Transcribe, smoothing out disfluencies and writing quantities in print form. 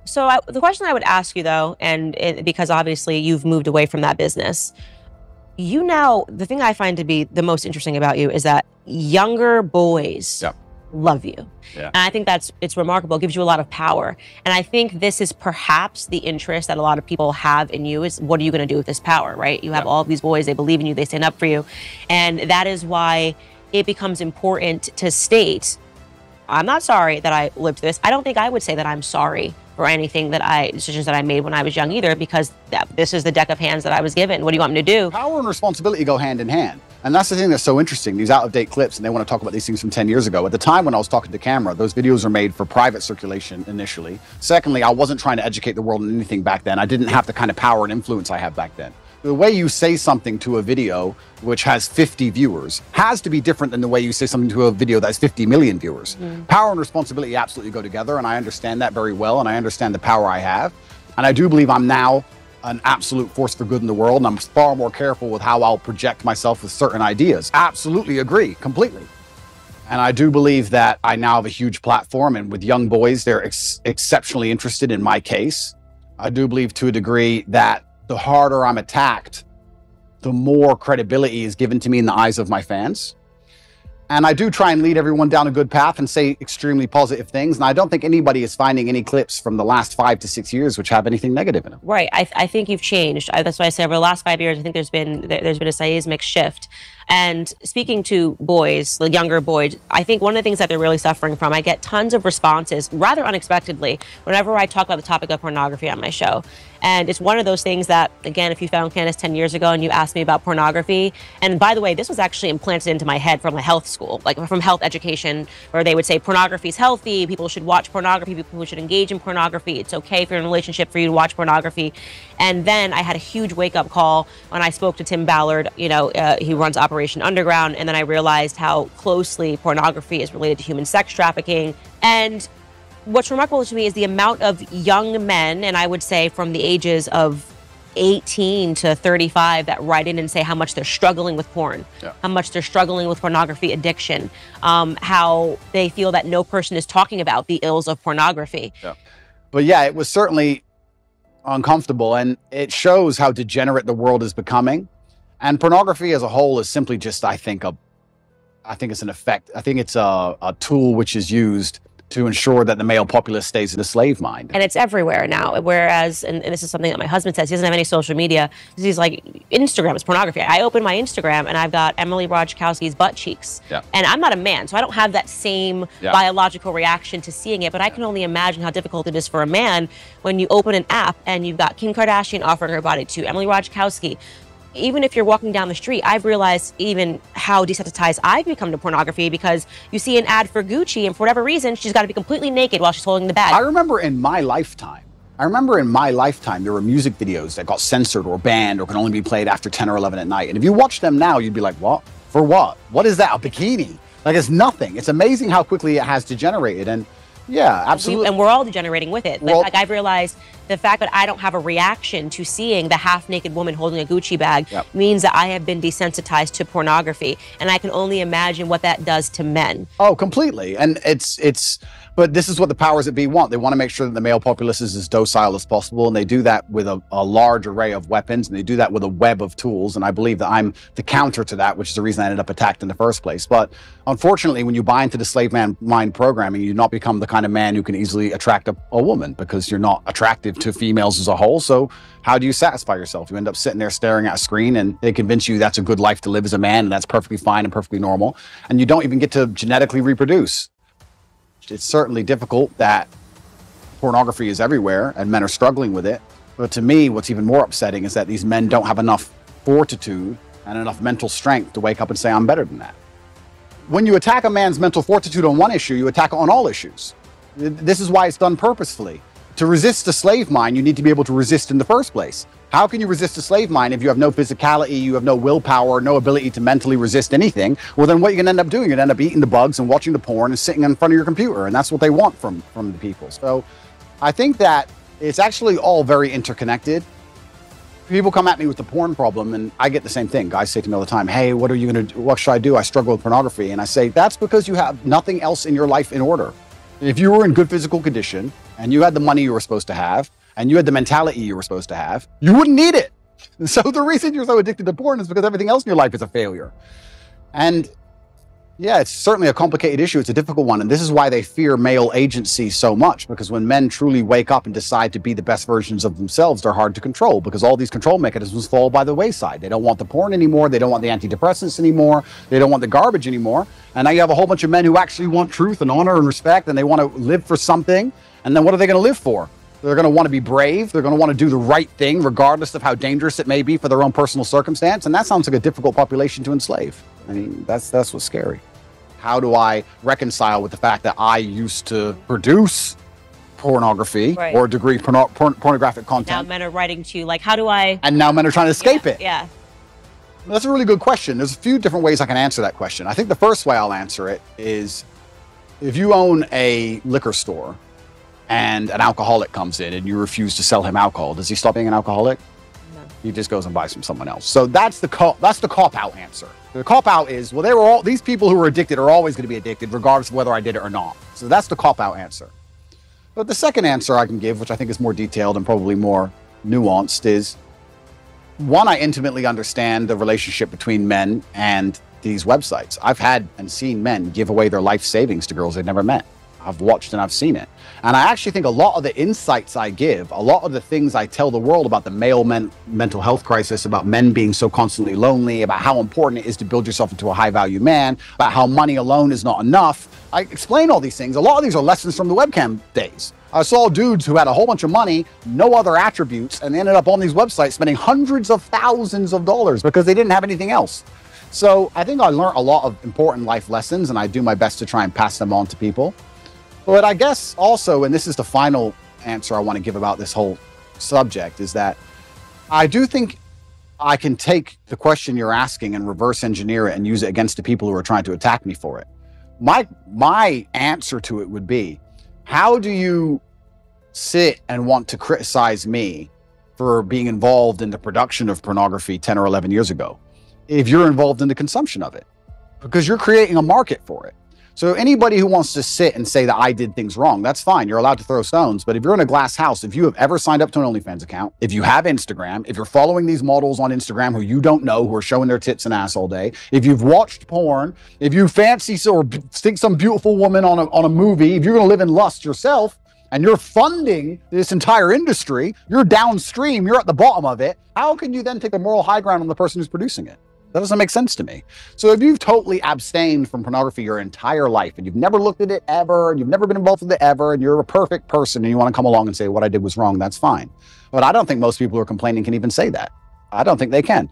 So the question I would ask you though, because obviously you've moved away from that business, the thing I find to be the most interesting about you is that younger boys Yeah. love you. Yeah. And I think it's remarkable. It gives you a lot of power. And I think this is perhaps the interest that a lot of people have in you is, what are you going to do with this power, right? You have all of these boys, they believe in you, they stand up for you. And that is why it becomes important to state, I'm not sorry that I lived through this. I don't think I would say that I'm sorry for anything decisions that I made when I was young either, because this is the deck of hands that I was given. What do you want me to do? Power and responsibility go hand in hand. And that's the thing that's so interesting, these out-of-date clips, and they want to talk about these things from 10 years ago. At the time when I was talking to camera, those videos were made for private circulation initially. Secondly, I wasn't trying to educate the world on anything back then. I didn't have the kind of power and influence I have back then. The way you say something to a video which has 50 viewers has to be different than the way you say something to a video that has 50 million viewers. Power and responsibility absolutely go together, and I understand that very well, and I understand the power I have. And I do believe I'm now an absolute force for good in the world, and I'm far more careful with how I'll project myself with certain ideas. Absolutely agree, completely. And I do believe that I now have a huge platform, and with young boys, they're exceptionally interested in my case. I do believe to a degree that the harder I'm attacked, the more credibility is given to me in the eyes of my fans. And I do try and lead everyone down a good path and say extremely positive things. And I don't think anybody is finding any clips from the last 5 to 6 years which have anything negative in them. Right. I think you've changed. That's why I said over the last 5 years, I think there's been a seismic shift. And speaking to boys, the younger boys, I think one of the things that they're really suffering from, I get tons of responses rather unexpectedly whenever I talk about the topic of pornography on my show. And it's one of those things that, again, if you found Candace 10 years ago and you asked me about pornography, and by the way, this was actually implanted into my head from a health school, like from health education, where they would say pornography is healthy, people should watch pornography, people should engage in pornography, it's okay if you're in a relationship for you to watch pornography. And then I had a huge wake-up call when I spoke to Tim Ballard, he runs Operation Underground, and then I realized how closely pornography is related to human sex trafficking. And what's remarkable to me is the amount of young men, and I would say from the ages of 18 to 35, that write in and say how much they're struggling with porn, how much they're struggling with pornography addiction, how they feel that no person is talking about the ills of pornography. But yeah, it was certainly uncomfortable, and it shows how degenerate the world is becoming. And pornography as a whole is simply just, I think it's an effect. I think it's a tool which is used to ensure that the male populace stays in the slave mind. And it's everywhere now. Whereas, and this is something that my husband says, he doesn't have any social media. He's like, Instagram is pornography. I open my Instagram and I've got Emily Ratajkowski's butt cheeks. And I'm not a man, so I don't have that same biological reaction to seeing it, but I can only imagine how difficult it is for a man when you open an app and you've got Kim Kardashian offering her body to Emily Ratajkowski. Even if you're walking down the street, I've realized even how desensitized I've become to pornography, because you see an ad for Gucci and for whatever reason, she's got to be completely naked while she's holding the bag. I remember in my lifetime, there were music videos that got censored or banned or can only be played after 10 or 11 at night. And if you watch them now, you'd be like, what? For what? What is that? A bikini? Like, it's nothing. It's amazing how quickly it has degenerated. And yeah, absolutely. And we're all degenerating with it. Well, like I've realized the fact that I don't have a reaction to seeing the half-naked woman holding a Gucci bag means that I have been desensitized to pornography. And I can only imagine what that does to men. Oh, completely. And but this is what the powers that be want. They want to make sure that the male populace is as docile as possible. And they do that with a large array of weapons. And they do that with a web of tools. And I believe that I'm the counter to that, which is the reason I ended up attacked in the first place. But unfortunately, when you buy into the slave mind programming, you do not become the kind of man who can easily attract a woman, because you're not attractive to females as a whole. So how do you satisfy yourself? You end up sitting there staring at a screen, and they convince you that's a good life to live as a man, and that's perfectly fine and perfectly normal. And you don't even get to genetically reproduce. It's certainly difficult that pornography is everywhere and men are struggling with it. But to me, what's even more upsetting is that these men don't have enough fortitude and enough mental strength to wake up and say, I'm better than that. When you attack a man's mental fortitude on one issue, you attack it on all issues. This is why it's done purposefully. To resist a slave mind, you need to be able to resist in the first place. How can you resist a slave mind if you have no physicality, you have no willpower, no ability to mentally resist anything? Well, then what you're going to end up doing, you're going to end up eating the bugs and watching the porn and sitting in front of your computer. And that's what they want from the people. So I think that it's actually all very interconnected. People come at me with the porn problem, and I get the same thing. Guys say to me all the time, hey, what are you going to do? What should I do? I struggle with pornography. And I say, that's because you have nothing else in your life in order. If you were in good physical condition and you had the money you were supposed to have and you had the mentality you were supposed to have, you wouldn't need it. So the reason you're so addicted to porn is because everything else in your life is a failure. And yeah, it's certainly a complicated issue. It's a difficult one. And this is why they fear male agency so much, because when men truly wake up and decide to be the best versions of themselves, they're hard to control because all these control mechanisms fall by the wayside. They don't want the porn anymore. They don't want the antidepressants anymore. They don't want the garbage anymore. And now you have a whole bunch of men who actually want truth and honor and respect, and they want to live for something. And then what are they going to live for? They're going to want to be brave. They're going to want to do the right thing, regardless of how dangerous it may be for their own personal circumstance. And that sounds like a difficult population to enslave. I mean, that's what's scary. How do I reconcile with the fact that I used to produce pornography or degree pornographic content? Now men are writing to you, like, how do I? And now men are trying to escape it. Yeah. That's a really good question. There's a few different ways I can answer that question. I think the first way I'll answer it is, if you own a liquor store and an alcoholic comes in and you refuse to sell him alcohol, does he stop being an alcoholic? No. He just goes and buys from someone else. So that's the cop-out answer. The cop-out is, well, these people who are addicted are always going to be addicted regardless of whether I did it or not. So that's the cop-out answer. But the second answer I can give, which I think is more detailed and probably more nuanced, is one, I intimately understand the relationship between men and these websites. I've had and seen men give away their life savings to girls they've never met. I've watched and I've seen it. And I actually think a lot of the insights I give, a lot of the things I tell the world about the male mental health crisis, about men being so constantly lonely, about how important it is to build yourself into a high-value man, about how money alone is not enough. I explain all these things. A lot of these are lessons from the webcam days. I saw dudes who had a whole bunch of money, no other attributes, and they ended up on these websites spending hundreds of thousands of dollars because they didn't have anything else. So I think I learned a lot of important life lessons, and I do my best to try and pass them on to people. But I guess also, and this is the final answer I want to give about this whole subject, is that I do think I can take the question you're asking and reverse engineer it and use it against the people who are trying to attack me for it. My answer to it would be, how do you sit and want to criticize me for being involved in the production of pornography 10 or 11 years ago if you're involved in the consumption of it? Because you're creating a market for it. So anybody who wants to sit and say that I did things wrong, that's fine. You're allowed to throw stones. But if you're in a glass house, if you have ever signed up to an OnlyFans account, if you have Instagram, if you're following these models on Instagram who you don't know, who are showing their tits and ass all day, if you've watched porn, if you fancy or think some beautiful woman on a movie, if you're going to live in lust yourself, and you're funding this entire industry, you're downstream, you're at the bottom of it, how can you then take a moral high ground on the person who's producing it? That doesn't make sense to me. So if you've totally abstained from pornography your entire life and you've never looked at it ever, and you've never been involved with it ever, and you're a perfect person and you want to come along and say what I did was wrong, that's fine. But I don't think most people who are complaining can even say that. I don't think they can.